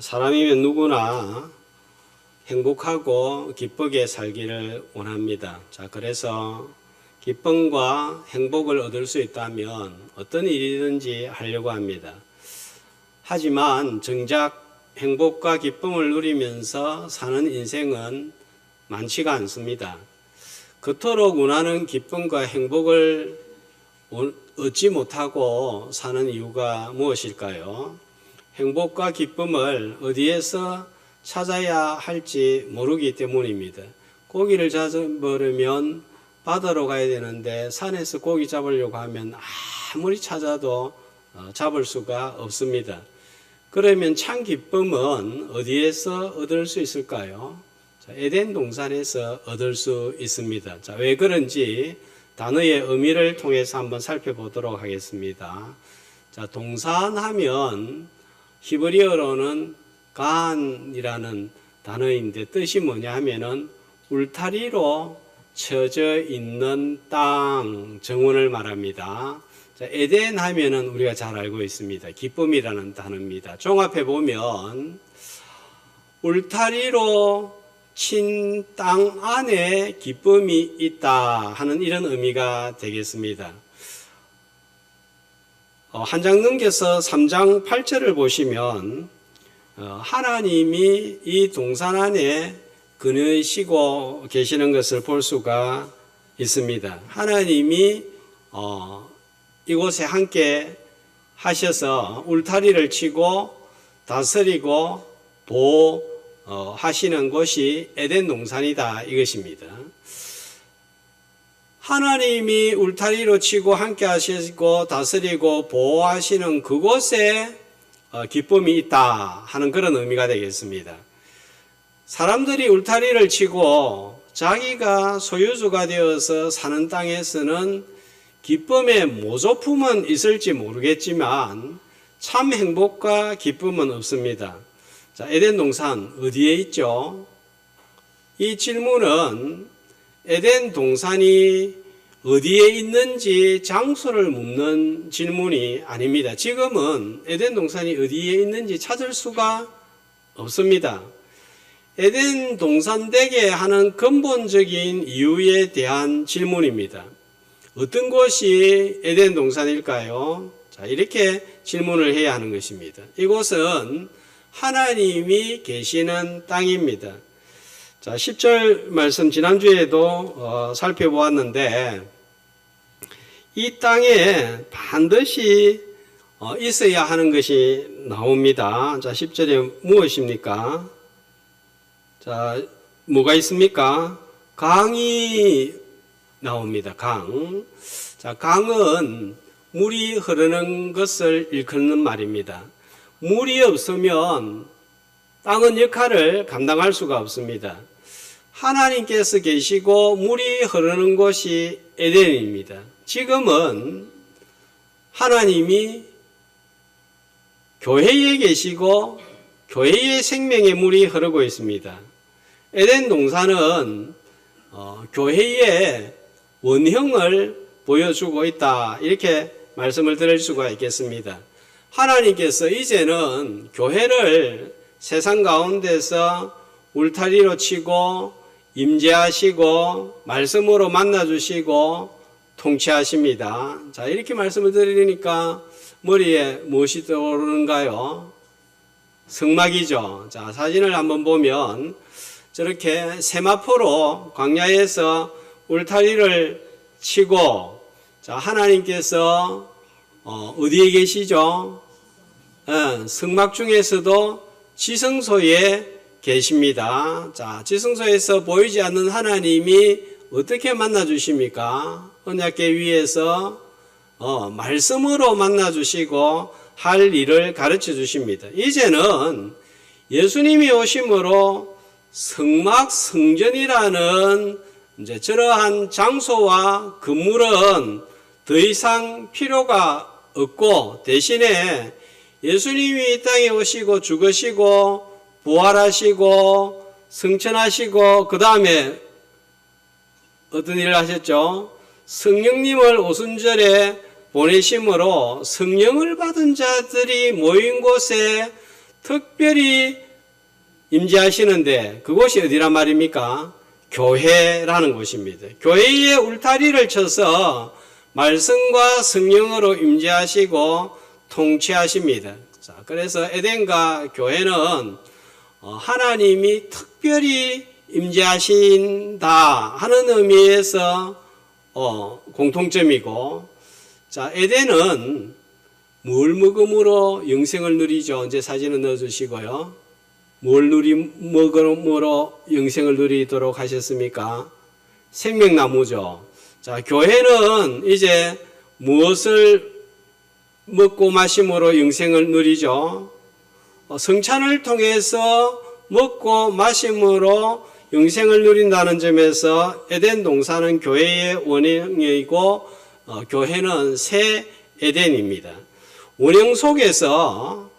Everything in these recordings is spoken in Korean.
사람이면 누구나 행복하고 기쁘게 살기를 원합니다. 자, 그래서 기쁨과 행복을 얻을 수 있다면 어떤 일이든지 하려고 합니다. 하지만 정작 행복과 기쁨을 누리면서 사는 인생은 많지가 않습니다. 그토록 원하는 기쁨과 행복을 얻지 못하고 사는 이유가 무엇일까요? 행복과 기쁨을 어디에서 찾아야 할지 모르기 때문입니다. 고기를 잡으려면 바다로 가야 되는데 산에서 고기 잡으려고 하면 아무리 찾아도 잡을 수가 없습니다. 그러면 참 기쁨은 어디에서 얻을 수 있을까요? 에덴 동산에서 얻을 수 있습니다. 자, 왜 그런지 단어의 의미를 통해서 한번 살펴보도록 하겠습니다. 자, 동산하면 히브리어로는 간이라는 단어인데 뜻이 뭐냐 하면은 울타리로 쳐져 있는 땅, 정원을 말합니다. 자, 에덴 하면은 우리가 잘 알고 있습니다. 기쁨이라는 단어입니다. 종합해 보면 울타리로 친 땅 안에 기쁨이 있다 하는 이런 의미가 되겠습니다. 한 장 넘겨서 3장 8절을 보시면 하나님이 이 동산 안에 거느시고 계시는 것을 볼 수가 있습니다. 하나님이 이곳에 함께 하셔서 울타리를 치고 다스리고 보호하시는 곳이 에덴 동산이다 이것입니다. 하나님이 울타리로 치고 함께 하시고 다스리고 보호하시는 그곳에 기쁨이 있다 하는 그런 의미가 되겠습니다. 사람들이 울타리를 치고 자기가 소유주가 되어서 사는 땅에서는 기쁨의 모조품은 있을지 모르겠지만 참 행복과 기쁨은 없습니다. 자, 에덴 동산 어디에 있죠? 이 질문은 에덴 동산이 어디에 있는지 장소를 묻는 질문이 아닙니다. 지금은 에덴 동산이 어디에 있는지 찾을 수가 없습니다. 에덴 동산 되게 하는 근본적인 이유에 대한 질문입니다. 어떤 곳이 에덴 동산일까요? 자, 이렇게 질문을 해야 하는 것입니다. 이곳은 하나님이 계시는 땅입니다. 자, 10절 말씀 지난주에도 살펴보았는데 이 땅에 반드시 있어야 하는 것이 나옵니다. 자, 10절에 무엇입니까? 자, 뭐가 있습니까? 강이 나옵니다. 강. 자, 강은 물이 흐르는 것을 일컫는 말입니다. 물이 없으면 땅은 역할을 감당할 수가 없습니다. 하나님께서 계시고 물이 흐르는 곳이 에덴입니다. 지금은 하나님이 교회에 계시고 교회의 생명의 물이 흐르고 있습니다. 에덴 동산은 교회의 원형을 보여주고 있다 이렇게 말씀을 드릴 수가 있겠습니다. 하나님께서 이제는 교회를 세상 가운데서 울타리로 치고 임재하시고 말씀으로 만나주시고 통치하십니다. 자, 이렇게 말씀을 드리니까 머리에 무엇이 떠오르는가요? 성막이죠. 자, 사진을 한번 보면 저렇게 세마포로 광야에서 울타리를 치고 자, 하나님께서 어디에 계시죠? 성막 중에서도 지성소에 계십니다. 자, 지성소에서 보이지 않는 하나님이 어떻게 만나 주십니까? 언약궤 위에서 말씀으로 만나 주시고 할 일을 가르쳐 주십니다. 이제는 예수님이 오심으로 성막 성전이라는 이제 저러한 장소와 건물은 더 이상 필요가 없고 대신에 예수님이 이 땅에 오시고 죽으시고 부활하시고 승천하시고 그 다음에 어떤 일을 하셨죠? 성령님을 오순절에 보내심으로 성령을 받은 자들이 모인 곳에 특별히 임재하시는데 그곳이 어디란 말입니까? 교회라는 곳입니다. 교회의 울타리를 쳐서 말씀과 성령으로 임재하시고 통치하십니다. 자, 그래서 에덴과 교회는 하나님이 특별히 임재하신다 하는 의미에서 공통점이고, 자, 에덴은 뭘 먹음으로 영생을 누리죠? 이제 사진을 넣어주시고요. 뭘 먹음으로 영생을 누리도록 하셨습니까? 생명나무죠. 자, 교회는 이제 무엇을 먹고 마심으로 영생을 누리죠? 성찬을 통해서 먹고 마심으로 영생을 누린다는 점에서 에덴 동산은 교회의 원형이고 교회는 새 에덴입니다. 원형 속에서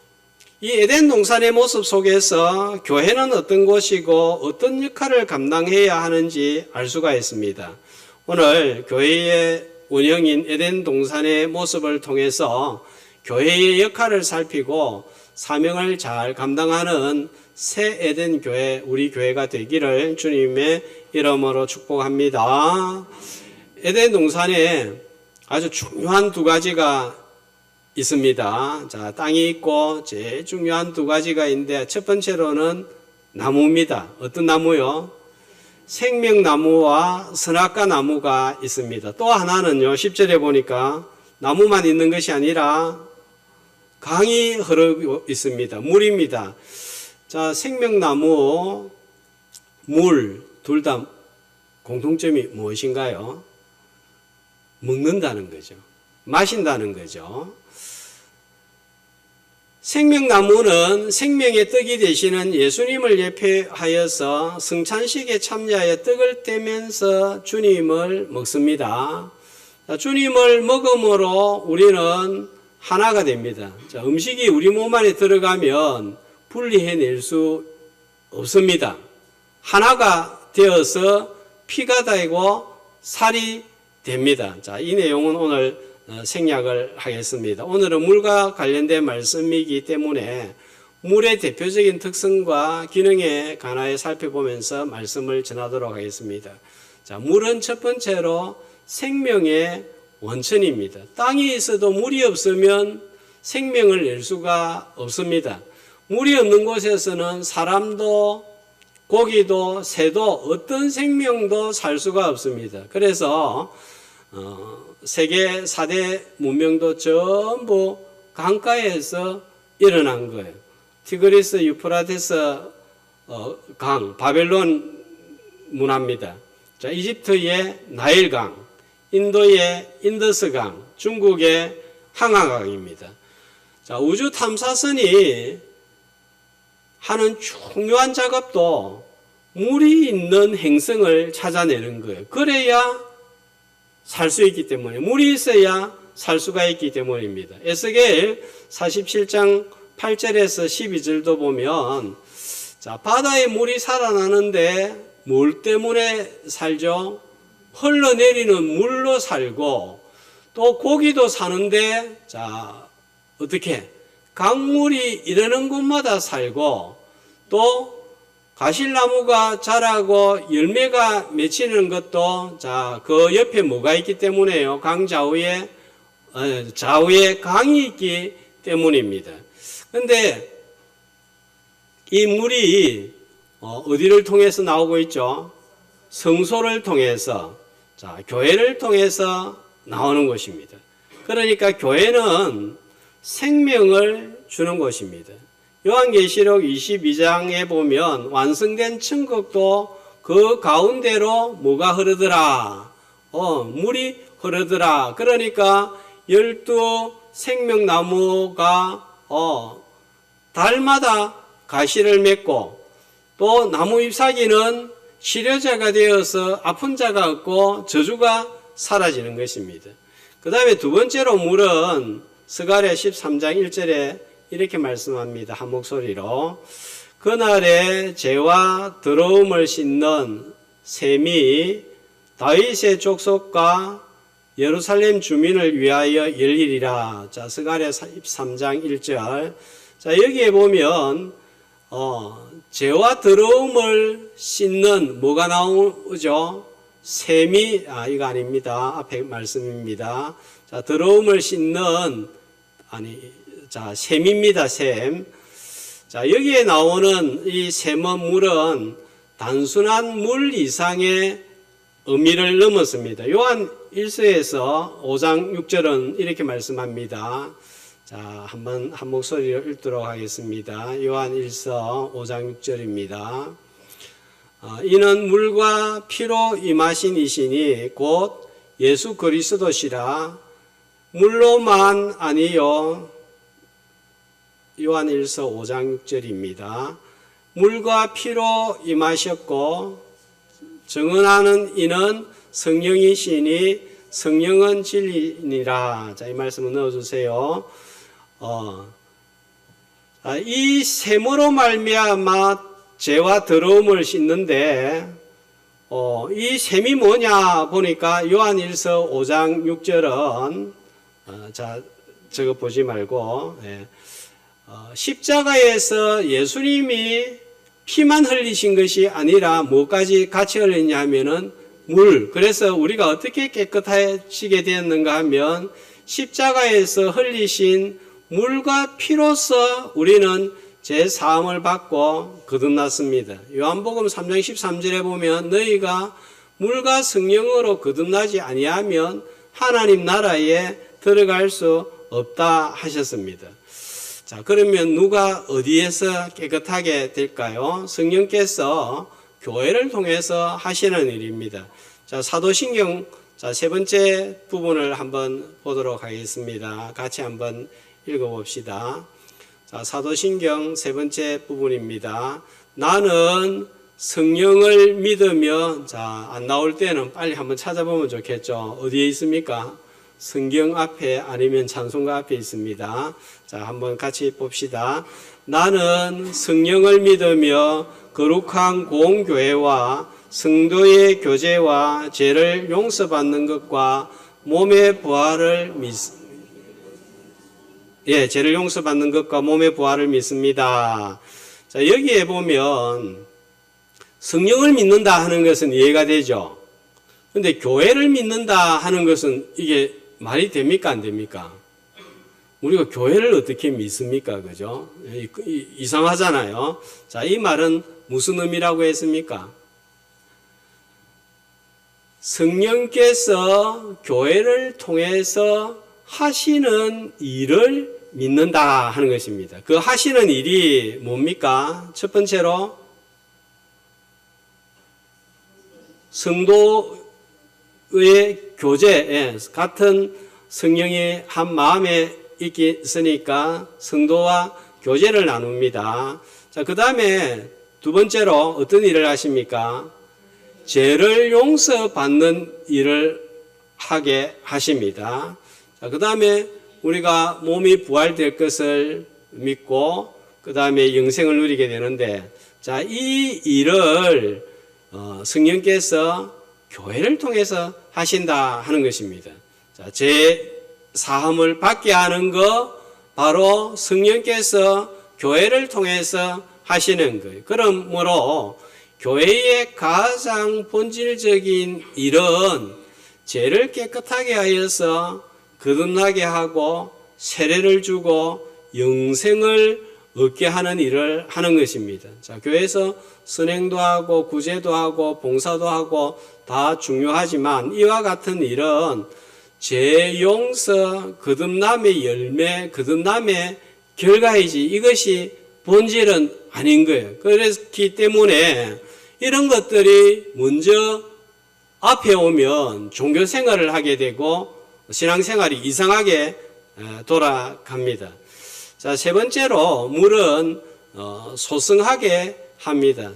이 에덴 동산의 모습 속에서 교회는 어떤 곳이고 어떤 역할을 감당해야 하는지 알 수가 있습니다. 오늘 교회의 원형인 에덴 동산의 모습을 통해서 교회의 역할을 살피고 사명을 잘 감당하는 새 에덴 교회, 우리 교회가 되기를 주님의 이름으로 축복합니다. 에덴 동산에 아주 중요한 두 가지가 있습니다. 자, 땅이 있고 제일 중요한 두 가지가 있는데 첫 번째로는 나무입니다. 어떤 나무요? 생명나무와 선악과 나무가 있습니다. 또 하나는요, 10절에 보니까 나무만 있는 것이 아니라 강이 흐르고 있습니다. 물입니다. 자, 생명나무, 물, 둘 다 공통점이 무엇인가요? 먹는다는 거죠. 마신다는 거죠. 생명나무는 생명의 떡이 되시는 예수님을 예표하여서 성찬식에 참여하여 떡을 떼면서 주님을 먹습니다. 주님을 먹음으로 우리는 하나가 됩니다. 자, 음식이 우리 몸 안에 들어가면 분리해낼 수 없습니다. 하나가 되어서 피가 되고 살이 됩니다. 자, 이 내용은 오늘 생략을 하겠습니다. 오늘은 물과 관련된 말씀이기 때문에 물의 대표적인 특성과 기능에 관하여 살펴보면서 말씀을 전하도록 하겠습니다. 자, 물은 첫 번째로 생명의 원천입니다. 땅이 있어도 물이 없으면 생명을 낼 수가 없습니다. 물이 없는 곳에서는 사람도 고기도 새도 어떤 생명도 살 수가 없습니다. 그래서 세계 4대 문명도 전부 강가에서 일어난 거예요. 티그리스 유프라테스 강, 바벨론 문화입니다. 자, 이집트의 나일강, 인도의 인더스강, 중국의 항하강입니다. 자, 우주 탐사선이 하는 중요한 작업도 물이 있는 행성을 찾아내는 거예요. 그래야 살 수 있기 때문에, 물이 있어야 살 수가 있기 때문입니다. 에스겔 47장 8절에서 12절도 보면, 자, 바다에 물이 살아나는데 뭘 때문에 살죠? 흘러내리는 물로 살고, 또 고기도 사는데, 자, 어떻게? 강물이 이르는 곳마다 살고, 또 가실나무가 자라고 열매가 맺히는 것도, 자, 그 옆에 뭐가 있기 때문에요? 강 좌우에 강이 있기 때문입니다. 근데 이 물이 어디를 통해서 나오고 있죠? 성소를 통해서, 자, 교회를 통해서 나오는 것입니다. 그러니까 교회는 생명을 주는 것입니다. 요한계시록 22장에 보면 완성된 천국도 그 가운데로 뭐가 흐르더라? 물이 흐르더라. 그러니까 12 생명나무가 달마다 가시를 맺고, 또 나무 잎사귀는 치료제가 되어서 아픈 자가 없고 저주가 사라지는 것입니다. 그 다음에 두 번째로 물은 스가랴 13장 1절에 이렇게 말씀합니다. 한 목소리로. 그날에 죄와 더러움을 씻는 샘이 다윗의 족속과 예루살렘 주민을 위하여 열리리라. 자, 스가랴 13장 1절. 자, 여기에 보면 죄와 더러움을 씻는 뭐가 나오죠? 셈이 이거 아닙니다. 앞에 말씀입니다. 자, 더러움을 씻는 셈입니다. 셈. 자, 여기에 나오는 이 셈은 물은 단순한 물 이상의 의미를 넘었습니다. 요한 1서에서 5장 6절은 이렇게 말씀합니다. 자, 한번 한 목소리로 읽도록 하겠습니다. 요한 1서 5장 6절입니다. 이는 물과 피로 임하신 이시니 곧 예수 그리스도시라. 물로만 아니요. 요한 1서 5장 6절입니다. 물과 피로 임하셨고 증언하는 이는 성령이시니 성령은 진리니라. 자, 이 말씀을 넣어주세요. 이 셈으로 말미암아 죄와 더러움을 씻는데 이 셈이 뭐냐 보니까 요한 1서 5장 6절은 자, 저거 보지 말고 십자가에서 예수님이 피만 흘리신 것이 아니라 뭐까지 같이 흘렸냐 하면은 물. 그래서 우리가 어떻게 깨끗해지게 되었는가 하면 십자가에서 흘리신 물과 피로서 우리는 제 사함을 받고 거듭났습니다. 요한복음 3장 13절에 보면 너희가 물과 성령으로 거듭나지 아니하면 하나님 나라에 들어갈 수 없다 하셨습니다. 자, 그러면 누가 어디에서 깨끗하게 될까요? 성령께서 교회를 통해서 하시는 일입니다. 자, 사도신경 세 번째 부분을 한번 보도록 하겠습니다. 같이 한번 읽어봅시다. 자, 사도신경 세 번째 부분입니다. 나는 성령을 믿으며, 자, 안 나올 때는 빨리 한번 찾아보면 좋겠죠. 어디에 있습니까? 성경 앞에 아니면 찬송가 앞에 있습니다. 자, 한번 같이 봅시다. 나는 성령을 믿으며 거룩한 공교회와 성도의 교제와 죄를 용서받는 것과 몸의 부활을 죄를 용서받는 것과 몸의 부활을 믿습니다. 자, 여기에 보면 성령을 믿는다 하는 것은 이해가 되죠. 근데 교회를 믿는다 하는 것은 이게 말이 됩니까? 안 됩니까? 우리가 교회를 어떻게 믿습니까? 그죠? 이상하잖아요. 자, 이 말은 무슨 의미라고 했습니까? 성령께서 교회를 통해서 하시는 일을 믿는다 하는 것입니다. 그 하시는 일이 뭡니까? 첫 번째로 성도의 교제, 같은 성령이 한 마음에 있으니까 성도와 교제를 나눕니다. 자, 그 다음에 두 번째로 어떤 일을 하십니까? 죄를 용서받는 일을 하게 하십니다. 자, 그 다음에 우리가 몸이 부활될 것을 믿고 그 다음에 영생을 누리게 되는데, 자, 이 일을 성령께서 교회를 통해서 하신다 하는 것입니다. 자, 제 사함을 받게 하는 것 바로 성령께서 교회를 통해서 하시는 거예요. 그러므로 교회의 가장 본질적인 일은 죄를 깨끗하게 하여서 거듭나게 하고 세례를 주고 영생을 얻게 하는 일을 하는 것입니다. 자, 교회에서 선행도 하고 구제도 하고 봉사도 하고 다 중요하지만 이와 같은 일은 죄 용서, 거듭남의 열매, 거듭남의 결과이지 이것이 본질은 아닌 거예요. 그렇기 때문에 이런 것들이 먼저 앞에 오면 종교 생활을 하게 되고 신앙생활이 이상하게 돌아갑니다. 자, 세 번째로 물은 소성하게 합니다.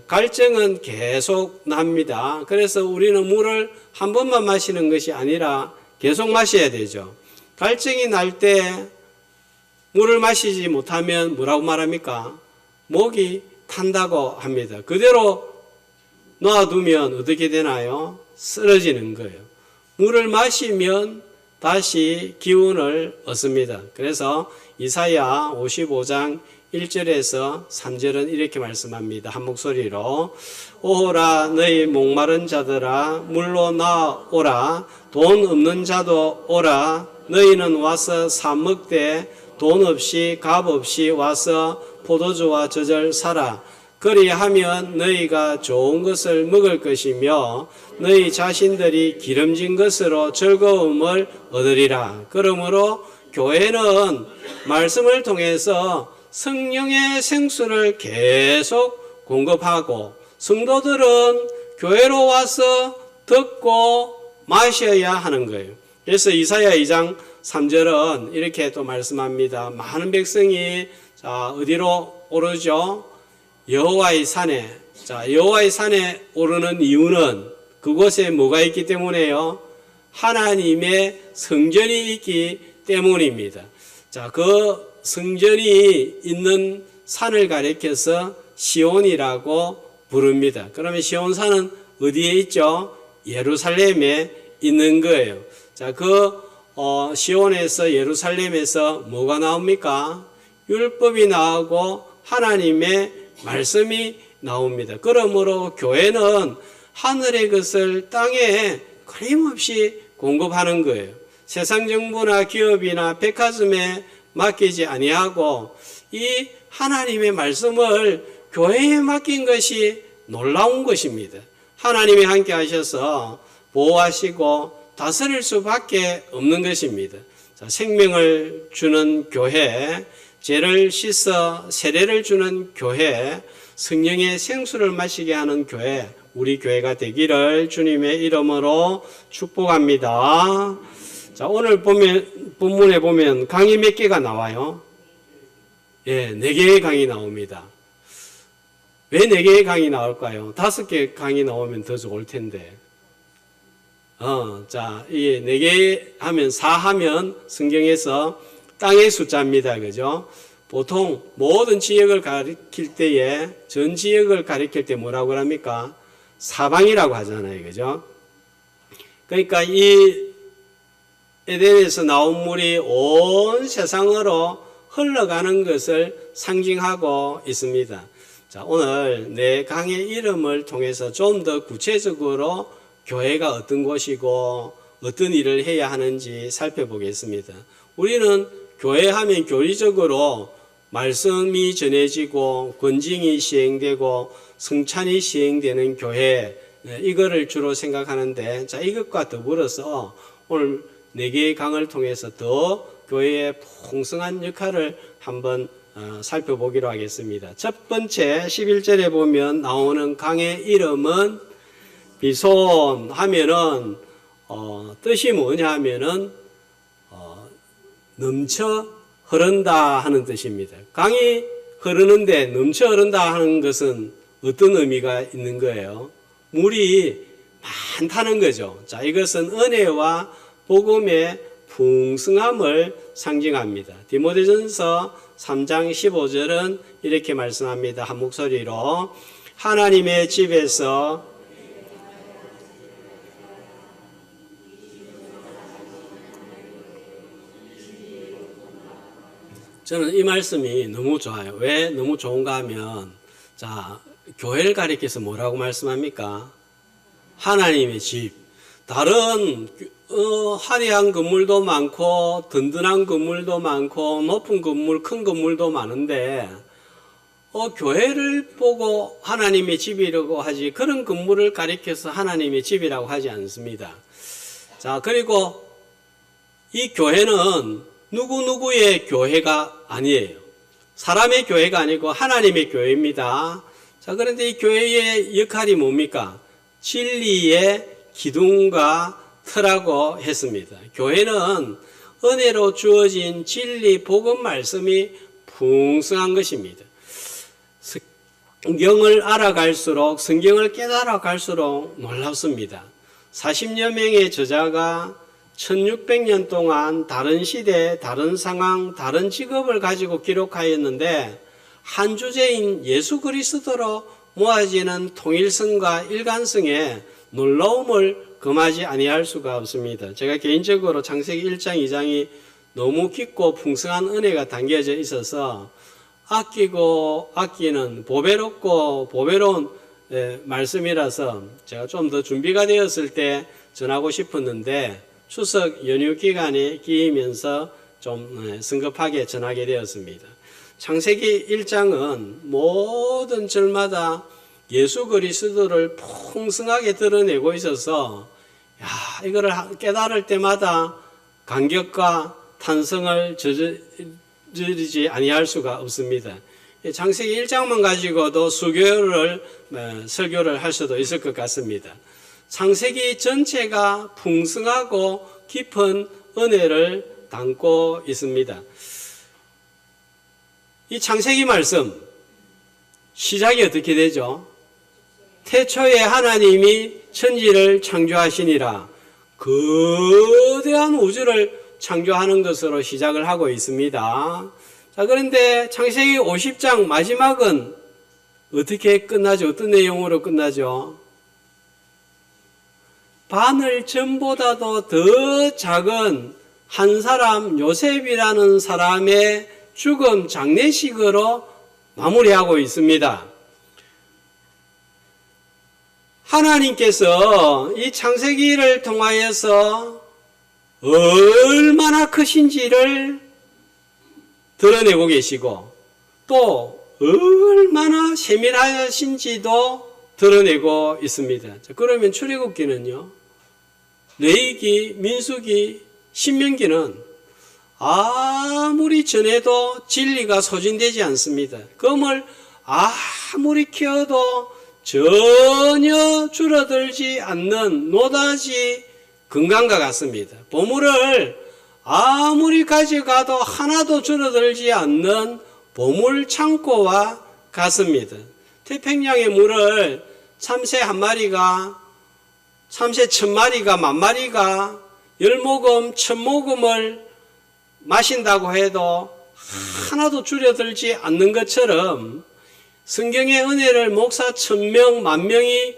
갈증은 계속 납니다. 그래서 우리는 물을 한 번만 마시는 것이 아니라 계속 마셔야 되죠. 갈증이 날 때 물을 마시지 못하면 뭐라고 말합니까? 목이 탄다고 합니다. 그대로 놔두면 어떻게 되나요? 쓰러지는 거예요. 물을 마시면 다시 기운을 얻습니다. 그래서 이사야 55장 1절에서 3절은 이렇게 말씀합니다. 한 목소리로 오라 너희 목마른 자들아 물로 나오라 돈 없는 자도 오라 너희는 와서 사 먹되 돈 없이 값 없이 와서 포도주와 저절 사라 그리하면 너희가 좋은 것을 먹을 것이며 너희 자신들이 기름진 것으로 즐거움을 얻으리라. 그러므로 교회는 말씀을 통해서 성령의 생수를 계속 공급하고 성도들은 교회로 와서 듣고 마셔야 하는 거예요. 그래서 이사야 2장 3절은 이렇게 또 말씀합니다. 많은 백성이 어디로 오르죠? 여호와의 산에. 여호와의 산에 오르는 이유는 그곳에 뭐가 있기 때문에요? 하나님의 성전이 있기 때문입니다. 그 성전이 있는 산을 가리켜서 시온이라고 부릅니다. 그러면 시온산은 어디에 있죠? 예루살렘에 있는 거예요. 시온에서 예루살렘에서 뭐가 나옵니까? 율법이 나오고 하나님의 말씀이 나옵니다. 그러므로 교회는 하늘의 것을 땅에 끊임없이 공급하는 거예요. 세상 정부나 기업이나 백화점에 맡기지 아니하고 이 하나님의 말씀을 교회에 맡긴 것이 놀라운 것입니다. 하나님이 함께 하셔서 보호하시고 다스릴 수밖에 없는 것입니다. 생명을 주는 교회, 죄를 씻어 세례를 주는 교회, 성령의 생수를 마시게 하는 교회, 우리 교회가 되기를 주님의 이름으로 축복합니다. 오늘 본문에 보면 강의 몇 개가 나와요? 4개의 강의 나옵니다. 왜 4개의 강의 나올까요? 5개 강의 나오면 더 좋을 텐데. 이 4개 하면 4 하면 성경에서 땅의 숫자입니다. 그죠? 보통 모든 지역을 가리킬 때에 전 지역을 가리킬 때 뭐라고 합니까? 사방이라고 하잖아요. 그죠? 그러니까 이 에덴에서 나온 물이 온 세상으로 흘러가는 것을 상징하고 있습니다. 오늘 내 강의 이름을 통해서 좀 더 구체적으로 교회가 어떤 곳이고 어떤 일을 해야 하는지 살펴보겠습니다. 우리는 교회 하면 교리적으로 말씀이 전해지고 권징이 시행되고 성찬이 시행되는 교회 이거를 주로 생각하는데 이것과 더불어서 오늘 4개의 강을 통해서 더 교회의 풍성한 역할을 한번 살펴보기로 하겠습니다. 첫 번째 11절에 보면 나오는 강의 이름은 비손 하면은 뜻이 뭐냐 하면은 넘쳐 흐른다 하는 뜻입니다. 강이 흐르는데 넘쳐 흐른다 하는 것은 어떤 의미가 있는 거예요? 물이 많다는 거죠. 이것은 은혜와 복음의 풍성함을 상징합니다. 디모데전서 3장 15절은 이렇게 말씀합니다. 한 목소리로 하나님의 집에서 저는 이 말씀이 너무 좋아요. 왜 너무 좋은가 하면 교회를 가리켜서 뭐라고 말씀합니까? 하나님의 집. 다른 화려한 건물도 많고 든든한 건물도 많고 높은 건물, 큰 건물도 많은데 교회를 보고 하나님의 집이라고 하지 그런 건물을 가리켜서 하나님의 집이라고 하지 않습니다. 그리고 이 교회는 누구누구의 교회가 아니에요. 사람의 교회가 아니고 하나님의 교회입니다. 그런데 이 교회의 역할이 뭡니까? 진리의 기둥과 터라고 했습니다. 교회는 은혜로 주어진 진리 복음 말씀이 풍성한 것입니다. 성경을 알아갈수록 성경을 깨달아갈수록 놀랍습니다. 40여 명의 저자가 1600년 동안 다른 시대, 다른 상황, 다른 직업을 가지고 기록하였는데 한 주제인 예수 그리스도로 모아지는 통일성과 일관성에 놀라움을 금하지 아니할 수가 없습니다. 제가 개인적으로 창세기 1장, 2장이 너무 깊고 풍성한 은혜가 담겨져 있어서 아끼고 아끼는 보배롭고 보배로운 말씀이라서 제가 좀 더 준비가 되었을 때 전하고 싶었는데 추석 연휴 기간에 끼이면서 좀 성급하게 전하게 되었습니다. 창세기 1장은 모든 절마다 예수 그리스도를 풍성하게 드러내고 있어서 이거를 깨달을 때마다 감격과 탄성을 저지르지 아니할 수가 없습니다. 창세기 1장만 가지고도 수개월을 설교를 할 수도 있을 것 같습니다. 창세기 전체가 풍성하고 깊은 은혜를 담고 있습니다. 이 창세기 말씀 시작이 어떻게 되죠? 태초에 하나님이 천지를 창조하시니라. 거대한 우주를 창조하는 것으로 시작을 하고 있습니다. 자, 그런데 창세기 50장 마지막은 어떻게 끝나죠? 어떤 내용으로 끝나죠? 바늘 점보다도 더 작은 한 사람 요셉이라는 사람의 죽음 장례식으로 마무리하고 있습니다. 하나님께서 이 창세기를 통하여서 얼마나 크신지를 드러내고 계시고 또 얼마나 세밀하신지도 드러내고 있습니다. 자, 그러면 출애굽기는요, 레위기, 민수기, 신명기는 아무리 전해도 진리가 소진되지 않습니다. 금을 아무리 키워도 전혀 줄어들지 않는 노다지 건강과 같습니다. 보물을 아무리 가져가도 하나도 줄어들지 않는 보물 창고와 같습니다. 태평양의 물을 참새 한 마리가, 참새 1000마리가, 10,000마리가 10모금, 1000모금을 마신다고 해도 하나도 줄어들지 않는 것처럼 성경의 은혜를 목사 1000명, 10,000명이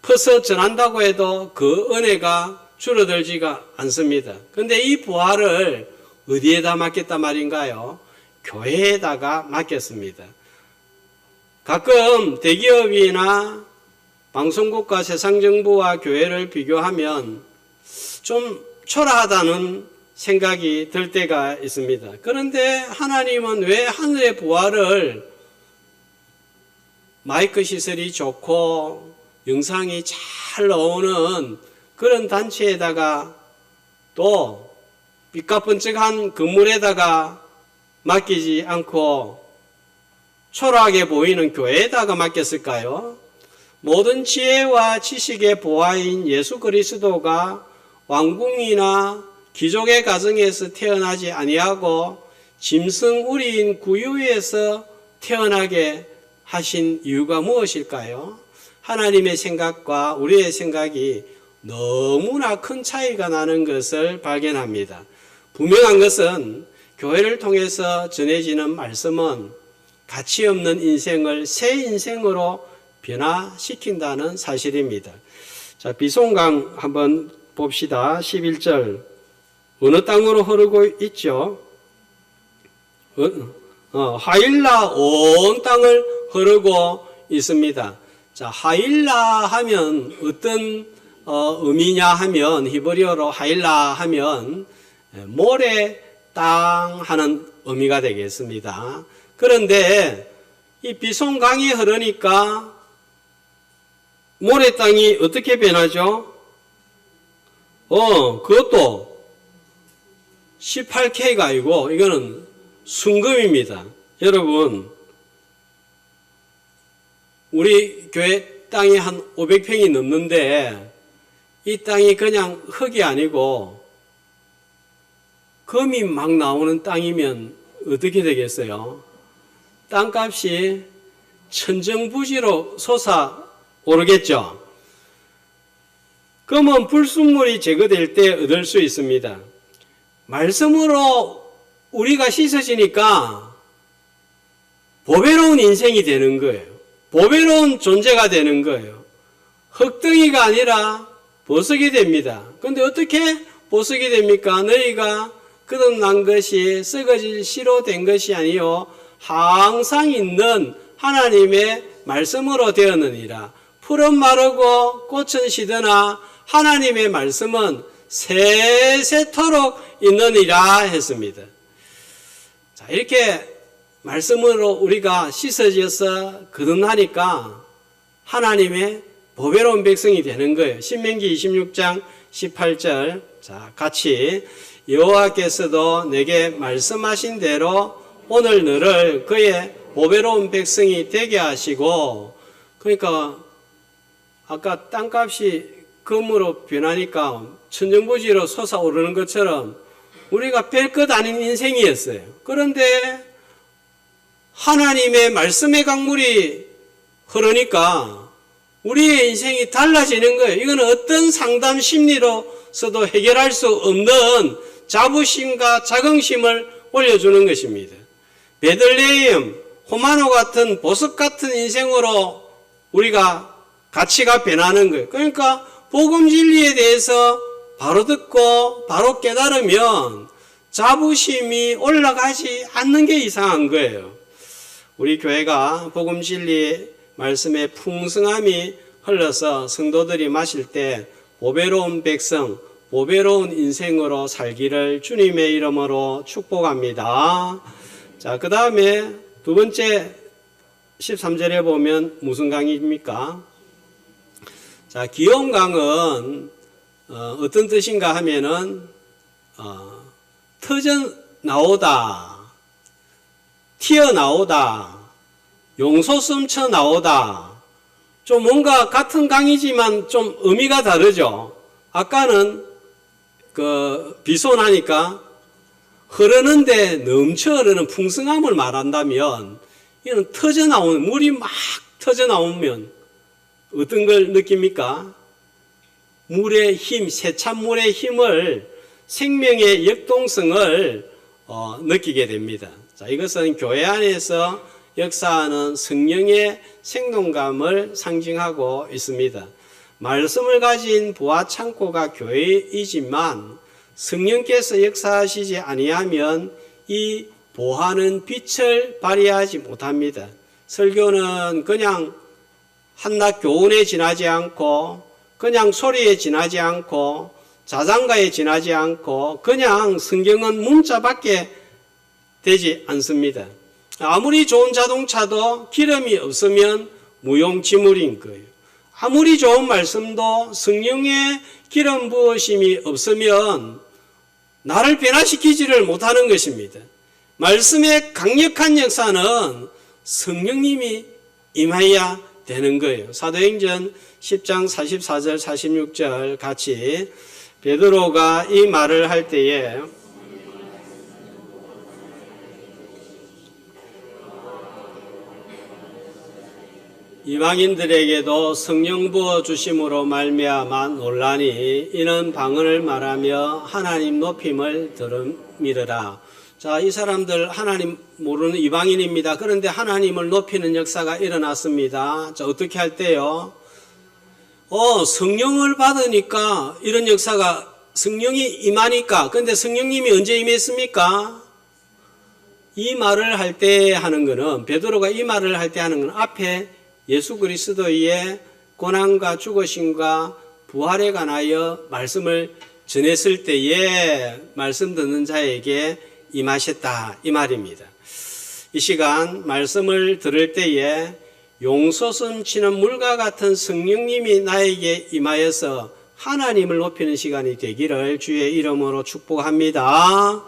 퍼서 전한다고 해도 그 은혜가 줄어들지가 않습니다. 그런데 이 부활을 어디에다 맡겼단 말인가요? 교회에다가 맡겼습니다. 가끔 대기업이나 방송국과 세상정부와 교회를 비교하면 좀 초라하다는 생각이 들 때가 있습니다. 그런데 하나님은 왜 하늘의 부활을 마이크 시설이 좋고 영상이 잘 나오는 그런 단체에다가 또 삐까뻔쩍한 건물에다가 맡기지 않고 초라하게 보이는 교회에다가 맡겼을까요? 모든 지혜와 지식의 보화인 예수 그리스도가 왕궁이나 귀족의 가정에서 태어나지 아니하고 짐승우리인 구유에서 태어나게 하신 이유가 무엇일까요? 하나님의 생각과 우리의 생각이 너무나 큰 차이가 나는 것을 발견합니다. 분명한 것은 교회를 통해서 전해지는 말씀은 가치 없는 인생을 새 인생으로 변화시킨다는 사실입니다. 자, 비송강 한번 봅시다. 11절. 어느 땅으로 흐르고 있죠? 하일라 온 땅을 흐르고 있습니다. 자, 하일라 하면 어떤 의미냐 하면 히브리어로 하일라 하면 모래 땅 하는 의미가 되겠습니다. 그런데 이 비송강이 흐르니까 모래 땅이 어떻게 변하죠? 그것도 18K가 아니고 이거는 순금입니다. 여러분, 우리 교회 땅이 한 500평이 넘는데 이 땅이 그냥 흙이 아니고 금이 막 나오는 땅이면 어떻게 되겠어요? 땅값이 천정부지로 솟아오르겠죠. 금은 불순물이 제거될 때 얻을 수 있습니다. 말씀으로 우리가 씻어지니까 보배로운 인생이 되는 거예요. 보배로운 존재가 되는 거예요. 흙덩이가 아니라 보석이 됩니다. 그런데 어떻게 보석이 됩니까? 너희가 거듭난 것이 썩어질 씨로 된 것이 아니요 항상 있는 하나님의 말씀으로 되었느니라. 풀은 마르고 꽃은 시드나 하나님의 말씀은 세세토록 있느니라 했습니다. 자, 이렇게 말씀으로 우리가 씻어져서 거듭나니까 하나님의 보배로운 백성이 되는 거예요. 신명기 26장 18절. 자, 같이 여호와께서도 내게 말씀하신 대로 오늘 너를 그의 보배로운 백성이 되게 하시고, 그러니까 아까 땅값이 금으로 변하니까 천정부지로 솟아오르는 것처럼 우리가 별것 아닌 인생이었어요. 그런데 하나님의 말씀의 강물이 흐르니까 우리의 인생이 달라지는 거예요. 이거는 어떤 상담 심리로서도 해결할 수 없는 자부심과 자긍심을 올려주는 것입니다. 베들레헴, 호마노 같은 보석 같은 인생으로 우리가 가치가 변하는 거예요. 그러니까 복음 진리에 대해서 바로 듣고 바로 깨달으면 자부심이 올라가지 않는 게 이상한 거예요. 우리 교회가 복음 진리 말씀의 풍성함이 흘러서 성도들이 마실 때 보배로운 백성, 보배로운 인생으로 살기를 주님의 이름으로 축복합니다. 자, 그 다음에 두 번째 13절에 보면 무슨 강입니까? 자, 기업강은 어떤 뜻인가 하면은 터져 나오다, 튀어나오다, 용솟음쳐 나오다. 좀 뭔가 같은 강이지만 좀 의미가 다르죠. 아까는 비손하니까 흐르는데 넘쳐 흐르는 풍성함을 말한다면, 이는 터져 나오는, 물이 막 터져 나오면 어떤 걸 느낍니까? 물의 힘, 세찬물의 힘을, 생명의 역동성을 느끼게 됩니다. 자, 이것은 교회 안에서 역사하는 성령의 생동감을 상징하고 있습니다. 말씀을 가진 부화 창고가 교회이지만 성령께서 역사하시지 아니하면 이 보화는 빛을 발휘하지 못합니다. 설교는 그냥 한낱 교훈에 지나지 않고, 그냥 소리에 지나지 않고, 자장가에 지나지 않고, 그냥 성경은 문자밖에 되지 않습니다. 아무리 좋은 자동차도 기름이 없으면 무용지물인 거예요. 아무리 좋은 말씀도 성령의 기름 부으심이 없으면 나를 변화시키지를 못하는 것입니다. 말씀의 강력한 역사는 성령님이 임하여야 되는 거예요. 사도행전 10장 44절 46절 같이 베드로가 이 말을 할 때에 이방인들에게도 성령 부어 주심으로 말미암아 논란이 이는 방언을 말하며 하나님 높임을 들음이르라. 자, 이 사람들 하나님 모르는 이방인입니다. 그런데 하나님을 높이는 역사가 일어났습니다. 자, 어떻게 할 때요? 성령을 받으니까 이런 역사가, 성령이 임하니까. 그런데 성령님이 언제 임했습니까? 이 말을 할 때 하는 거는, 베드로가 이 말을 할 때 하는 건 앞에 예수 그리스도의 고난과 죽으심과 부활에 관하여 말씀을 전했을 때에 말씀 듣는 자에게 임하셨다, 이 말입니다. 이 시간 말씀을 들을 때에 용솟음 치는 물과 같은 성령님이 나에게 임하여서 하나님을 높이는 시간이 되기를 주의 이름으로 축복합니다.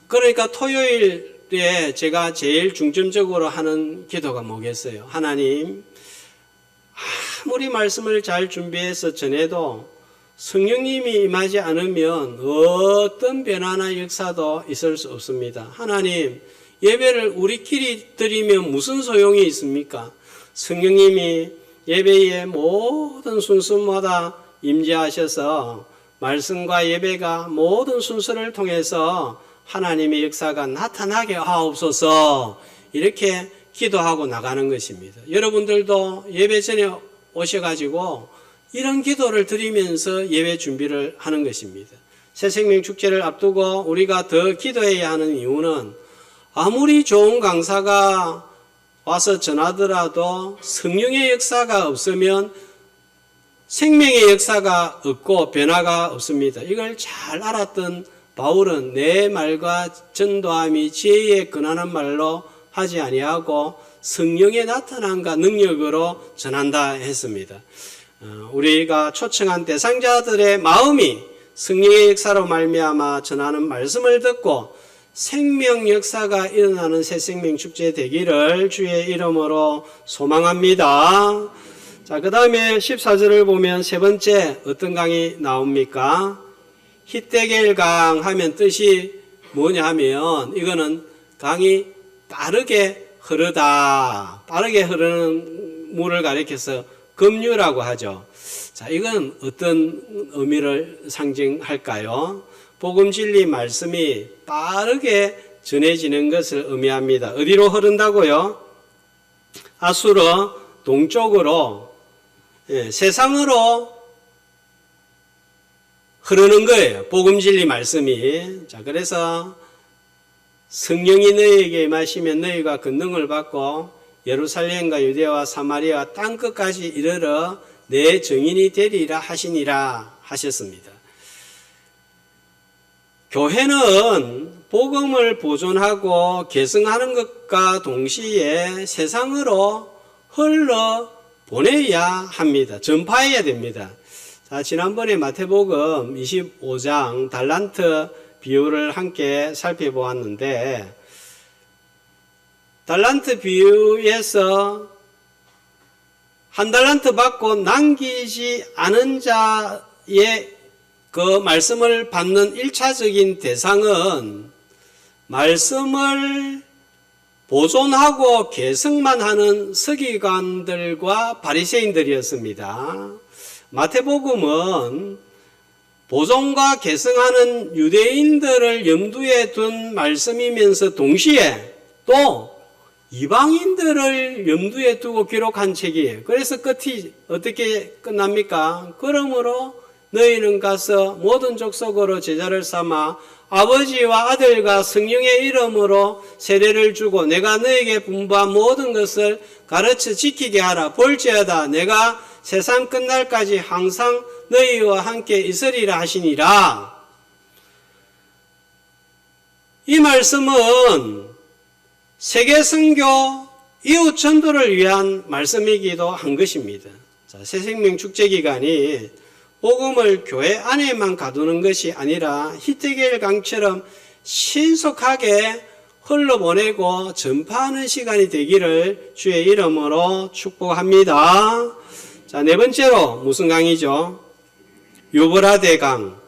그러니까 토요일에 제가 제일 중점적으로 하는 기도가 뭐겠어요? 하나님, 아무리 말씀을 잘 준비해서 전해도 성령님이 임하지 않으면 어떤 변화나 역사도 있을 수 없습니다. 하나님, 예배를 우리끼리 드리면 무슨 소용이 있습니까? 성령님이 예배의 모든 순서마다 임재하셔서 말씀과 예배가 모든 순서를 통해서 하나님의 역사가 나타나게 하옵소서, 이렇게 기도하고 나가는 것입니다. 여러분들도 예배 전에 오셔가지고 이런 기도를 드리면서 예배 준비를 하는 것입니다. 새생명 축제를 앞두고 우리가 더 기도해야 하는 이유는 아무리 좋은 강사가 와서 전하더라도 성령의 역사가 없으면 생명의 역사가 없고 변화가 없습니다. 이걸 잘 알았던 바울은 내 말과 전도함이 지혜에 근하는 말로 하지 아니하고 성령의 나타남과 능력으로 전한다 했습니다. 우리가 초청한 대상자들의 마음이 성령의 역사로 말미암아 전하는 말씀을 듣고 생명 역사가 일어나는 새생명 축제 되기를 주의 이름으로 소망합니다. 자, 그 다음에 14절을 보면 세 번째 어떤 강이 나옵니까? 히데겔강 하면 뜻이 뭐냐 하면 이거는 강이 빠르게 흐르다. 빠르게 흐르는 물을 가리켜서 급류라고 하죠. 자, 이건 어떤 의미를 상징할까요? 복음 진리 말씀이 빠르게 전해지는 것을 의미합니다. 어디로 흐른다고요? 아수르 동쪽으로, 세상으로 흐르는 거예요. 복음 진리 말씀이. 자, 그래서 성령이 너희에게 임하시면 너희가 권능을 받고 예루살렘과 유대와 사마리아 땅끝까지 이르러 내 증인이 되리라 하시니라 하셨습니다. 교회는 복음을 보존하고 계승하는 것과 동시에 세상으로 흘러 보내야 합니다. 전파해야 됩니다. 자, 지난번에 마태복음 25장 달란트 비유를 함께 살펴보았는데, 달란트 비유에서 한 달란트 받고 남기지 않은 자의 그 말씀을 받는 1차적인 대상은 말씀을 보존하고 계승만 하는 서기관들과 바리새인들이었습니다. 마태복음은 보존과 계승하는 유대인들을 염두에 둔 말씀이면서 동시에 또 이방인들을 염두에 두고 기록한 책이에요. 그래서 끝이 어떻게 끝납니까? 그러므로 너희는 가서 모든 족속으로 제자를 삼아 아버지와 아들과 성령의 이름으로 세례를 주고 내가 너에게 분부한 모든 것을 가르쳐 지키게 하라. 볼지어다 내가 세상 끝날까지 항상 너희와 함께 있으리라 하시니라. 이 말씀은 세계 선교 이웃 전도를 위한 말씀이기도 한 것입니다. 자, 새생명 축제 기간이 복음을 교회 안에만 가두는 것이 아니라 히데겔 강처럼 신속하게 흘러보내고 전파하는 시간이 되기를 주의 이름으로 축복합니다. 자, 네 번째로 무슨 강이죠? 유브라데 강.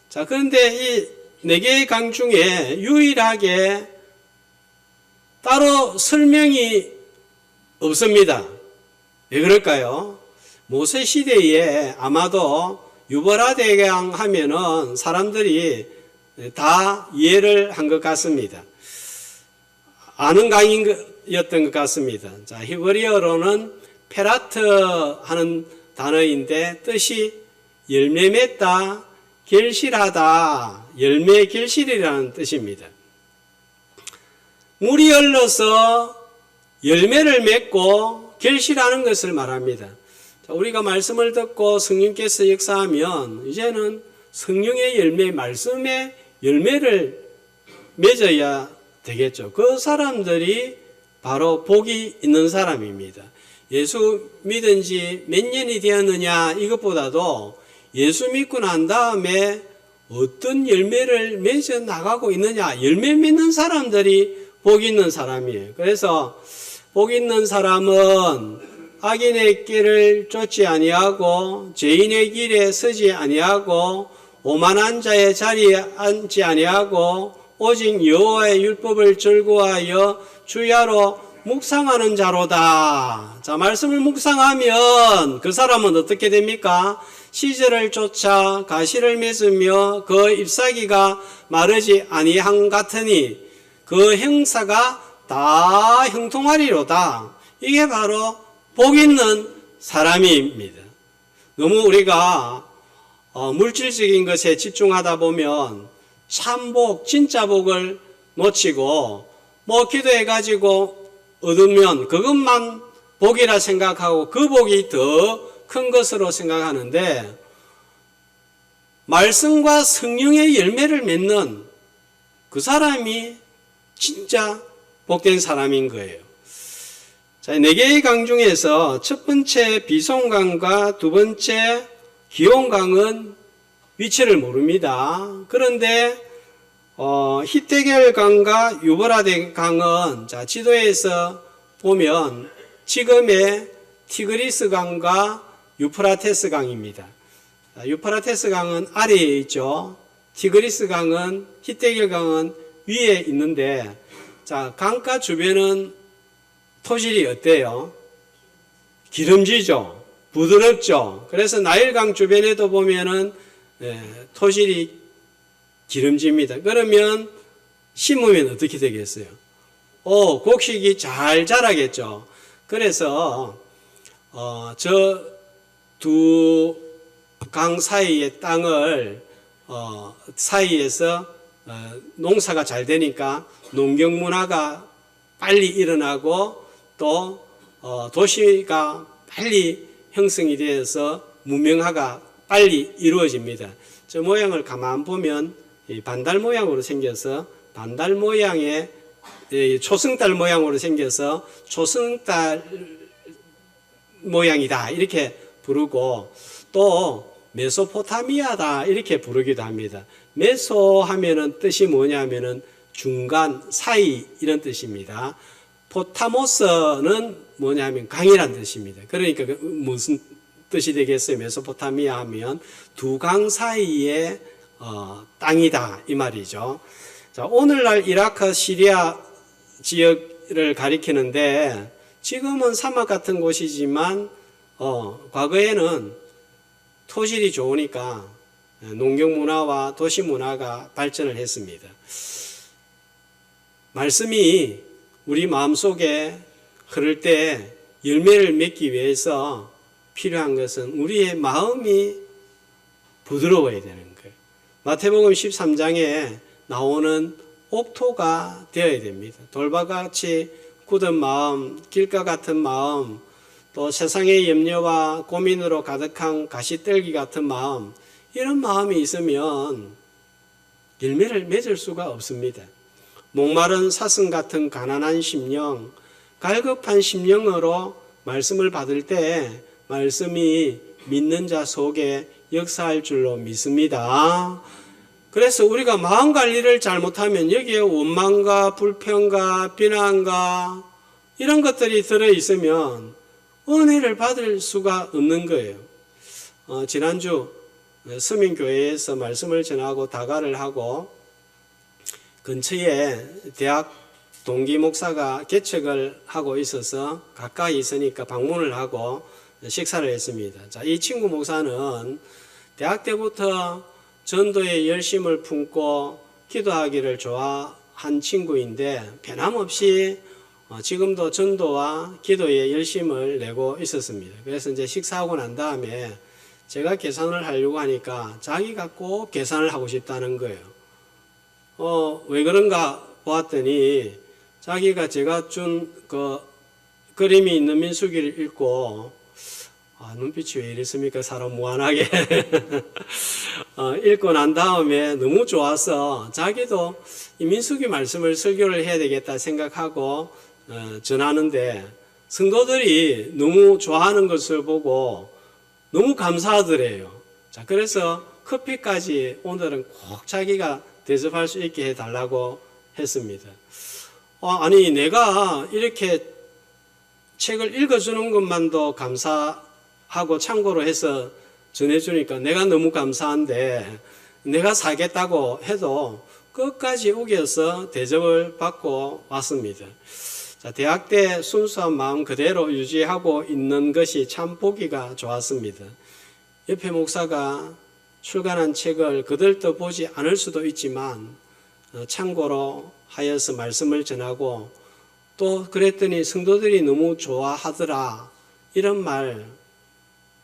자, 그런데 이 네 개의 강 중에 유일하게 따로 설명이 없습니다. 왜 그럴까요? 모세 시대에 아마도 유브라데 강 하면은 사람들이 다 이해를 한 것 같습니다. 아는 강이었던 것 같습니다. 자, 히브리어로는 페라트 하는 단어인데 뜻이 열매 맺다, 결실하다, 열매 결실이라는 뜻입니다. 물이 흘러서 열매를 맺고 결실하는 것을 말합니다. 자, 우리가 말씀을 듣고 성령께서 역사하면 이제는 성령의 열매, 말씀의 열매를 맺어야 되겠죠. 그 사람들이 바로 복이 있는 사람입니다. 예수 믿은 지 몇 년이 되었느냐 이것보다도 예수 믿고 난 다음에 어떤 열매를 맺어 나가고 있느냐, 열매 맺는 사람들이 복 있는 사람이에요. 그래서 복 있는 사람은 악인의 길을 쫓지 아니하고 죄인의 길에 서지 아니하고 오만한 자의 자리에 앉지 아니하고 오직 여호와의 율법을 즐거워하여 주야로 묵상하는 자로다. 자, 말씀을 묵상하면 그 사람은 어떻게 됩니까? 시절을 쫓아 가시를 맺으며 그 잎사귀가 마르지 아니한 같으니 그 형사가 다 형통하리로다. 이게 바로 복 있는 사람입니다. 너무 우리가 물질적인 것에 집중하다 보면 참복, 진짜 복을 놓치고 뭐 기도해가지고 얻으면 그것만 복이라 생각하고 그 복이 더 큰 것으로 생각하는데 말씀과 성령의 열매를 맺는 그 사람이 진짜 복된 사람인 거예요. 자, 4개의 강 중에서 첫 번째 비송강과 두 번째 기온강은 위치를 모릅니다. 그런데 히데겔 강과 유브라데 강은 자, 지도에서 보면 지금의 티그리스 강과 유프라테스 강입니다. 유프라테스 강은 아래에 있죠. 티그리스 강은 히데겔 강은 위에 있는데 자, 강가 주변은 토질이 어때요? 기름지죠. 부드럽죠. 그래서 나일강 주변에도 보면은 토질이 기름집니다. 그러면 심으면 어떻게 되겠어요? 곡식이 잘 자라겠죠. 그래서 저 두 강 사이의 땅을 사이에서 농사가 잘 되니까 농경 문화가 빨리 일어나고 또 도시가 빨리 형성이 되어서 문명화가 빨리 이루어집니다. 저 모양을 가만 보면 반달 모양으로 생겨서 반달 모양의 초승달 모양으로 생겨서 초승달 모양이다 이렇게 부르고 또 메소포타미아다 이렇게 부르기도 합니다. 메소 하면은 뜻이 뭐냐면은 중간 사이 이런 뜻입니다. 포타모스는 뭐냐면 강이란 뜻입니다. 그러니까 무슨 뜻이 되겠어요? 메소포타미아 하면 두 강 사이의 땅이다 이 말이죠. 자, 오늘날 이라크 시리아 지역을 가리키는데 지금은 사막 같은 곳이지만 과거에는 토질이 좋으니까 농경 문화와 도시 문화가 발전을 했습니다. 말씀이 우리 마음속에 흐를 때 열매를 맺기 위해서 필요한 것은 우리의 마음이 부드러워야 되는 거예요. 마태복음 13장에 나오는 옥토가 되어야 됩니다. 돌밭같이 굳은 마음, 길가 같은 마음, 또 세상의 염려와 고민으로 가득한 가시떨기 같은 마음, 이런 마음이 있으면 열매를 맺을 수가 없습니다. 목마른 사슴 같은 가난한 심령, 갈급한 심령으로 말씀을 받을 때 말씀이 믿는 자 속에 역사할 줄로 믿습니다. 그래서 우리가 마음 관리를 잘못하면 여기에 원망과 불평과 비난과 이런 것들이 들어있으면 은혜를 받을 수가 없는 거예요. 지난주 서민교회에서 말씀을 전하고 다가를 하고 근처에 대학 동기 목사가 개척을 하고 있어서 가까이 있으니까 방문을 하고 식사를 했습니다. 자, 이 친구 목사는 대학 때부터 전도에 열심을 품고 기도하기를 좋아한 친구인데 변함없이 지금도 전도와 기도에 열심을 내고 있었습니다. 그래서 이제 식사하고 난 다음에 제가 계산을 하려고 하니까 자기가 꼭 계산을 하고 싶다는 거예요. 왜 그런가 보았더니 자기가 제가 준 그 그림이 있는 민수기를 읽고 눈빛이 왜 이랬습니까? 사람 무한하게 읽고 난 다음에 너무 좋아서 자기도 이 민수기 말씀을 설교를 해야 되겠다 생각하고 전하는데 성도들이 너무 좋아하는 것을 보고 너무 감사하더래요. 자, 그래서 커피까지 오늘은 꼭 자기가 대접할 수 있게 해달라고 했습니다. 아니 내가 이렇게 책을 읽어주는 것만도 감사하고 참고로 해서 전해주니까 내가 너무 감사한데 내가 사겠다고 해도 끝까지 우겨서 대접을 받고 왔습니다. 자, 대학 때 순수한 마음 그대로 유지하고 있는 것이 참 보기가 좋았습니다. 옆에 목사가 출간한 책을 그들도 보지 않을 수도 있지만 참고로 하여서 말씀을 전하고 또 그랬더니 성도들이 너무 좋아하더라 이런 말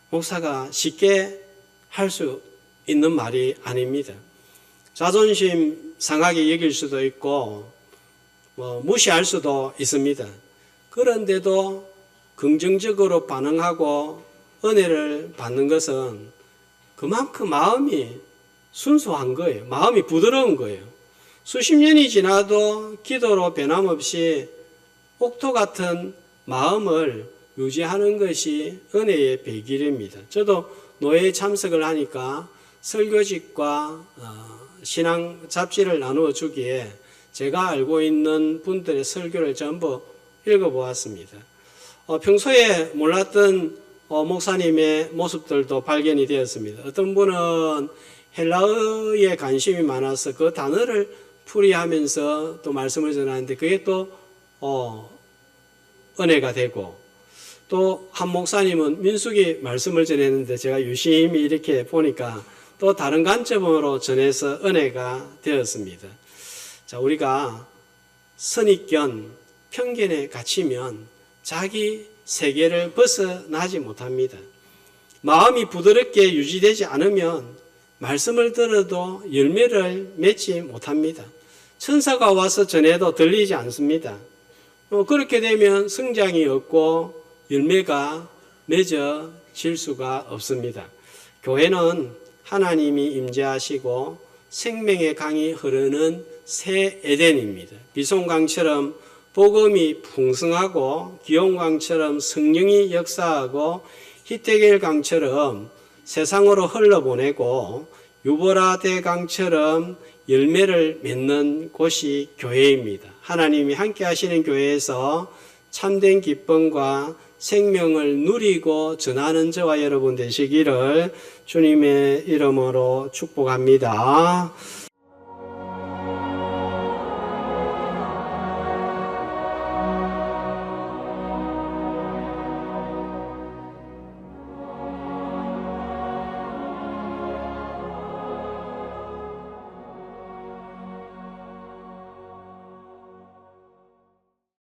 목사가 쉽게 할 수 있는 말이 아닙니다. 자존심 상하게 여길 수도 있고 무시할 수도 있습니다. 그런데도 긍정적으로 반응하고 은혜를 받는 것은 그만큼 마음이 순수한 거예요. 마음이 부드러운 거예요. 수십 년이 지나도 기도로 변함없이 옥토 같은 마음을 유지하는 것이 은혜의 배길입니다. 저도 노예에 참석을 하니까 설교집과 신앙 잡지를 나누어 주기에 제가 알고 있는 분들의 설교를 전부 읽어보았습니다. 평소에 몰랐던 목사님의 모습들도 발견이 되었습니다. 어떤 분은 헬라어에 관심이 많아서 그 단어를 풀이하면서 또 말씀을 전하는데 그게 또 은혜가 되고, 또 한 목사님은 민수기 말씀을 전했는데 제가 유심히 이렇게 보니까 또 다른 관점으로 전해서 은혜가 되었습니다. 자, 우리가 선입견, 편견에 갇히면 자기 세계를 벗어나지 못합니다. 마음이 부드럽게 유지되지 않으면 말씀을 들어도 열매를 맺지 못합니다. 천사가 와서 전해도 들리지 않습니다. 그렇게 되면 성장이 없고 열매가 맺어질 수가 없습니다. 교회는 하나님이 임재하시고 생명의 강이 흐르는 새 에덴입니다. 비송강처럼 복음이 풍성하고 기온강처럼 성령이 역사하고 히데겔 강처럼 세상으로 흘러보내고 유보라데 강처럼 열매를 맺는 곳이 교회입니다. 하나님이 함께 하시는 교회에서 참된 기쁨과 생명을 누리고 전하는 저와 여러분 되시기를 주님의 이름으로 축복합니다.